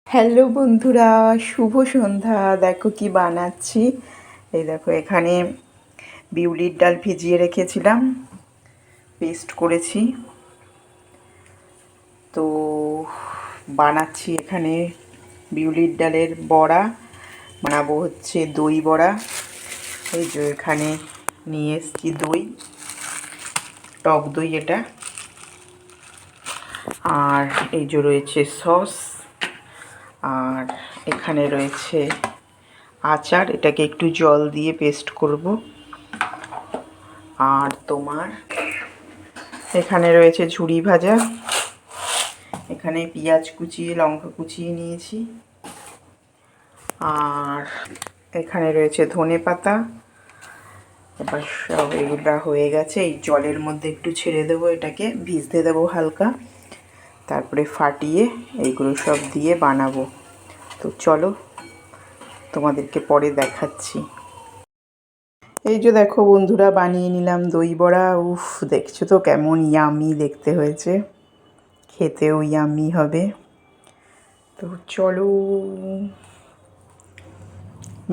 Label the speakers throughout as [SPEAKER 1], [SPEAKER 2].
[SPEAKER 1] Hello বন্ধুরা, শুভ সন্ধ্যা। দেখো কি বানাচ্ছি। এই দেখো, এখানে বিউলির ডাল ভিজিয়ে রেখেছিলাম, পেস্ট করেছি। তো বানাচ্ছি এখানে বিউলির ডালের বড়া, বানাবো হচ্ছে দই বড়া। এই যে এখানে নিয়ে এসছি দই, টক দই এটা। আর এই যে রয়েছে সস, আর এখানে রয়েছে আচার। এটাকে একটু জল দিয়ে পেস্ট করব। আর তোমার এখানে রয়েছে ঝুরি ভাজা, এখানে পেঁয়াজ কুচিয়ে লঙ্কা কুচিয়ে নিয়েছি। আর এখানে রয়েছে ধনে পাতা। এবার সব এগুলা হয়ে গেছে। এই জলের মধ্যে একটু ছেড়ে দেবো, এটাকে ভিজতে দেবো হালকা, তারপরে ফাটিয়ে এইগুলো সব দিয়ে বানাবো। তো চলো, তোমাদেরকে পরে দেখাচ্ছি। এই যে দেখো বন্ধুরা, বানিয়ে নিলাম দই বড়া। উফ, দেখছো তো কেমন ইয়ামি দেখতে হয়েছে, খেতেও ইয়ামি হবে। তো চলো,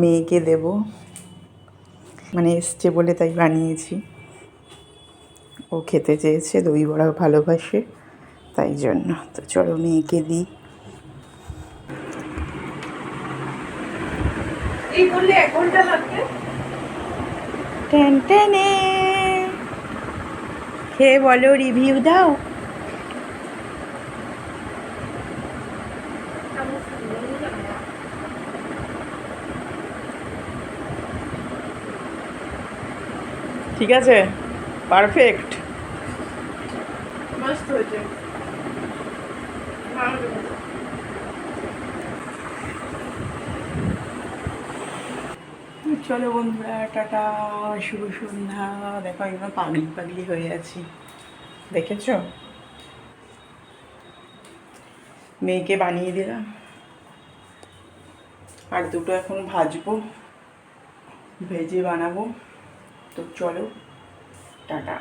[SPEAKER 1] মেয়েকে দেব, মানে এসছে বলে তাই বানিয়েছি। ও খেতে চেয়েছে, দই বড়া ভালোবাসে, তাই জন্য। তো চলো মেয়েকে দিই। এই বললে 1 ঘন্টা লাগবে। টেন টেনে খেয়ে বলো, রিভিউ দাও। ঠিক আছে, পারফেক্ট, মস্ত হয়েছে। চলো বন্ধুরা, টাটা, শুভ সন্ধ্যা। দেখো একদম পাগলি পাগলি হয়ে আছি, দেখেছো? মেয়েকে বানিয়ে দিলাম, আর দুটো এখন ভাজবো, ভেজে বানাবো। তো চলো, টাটা।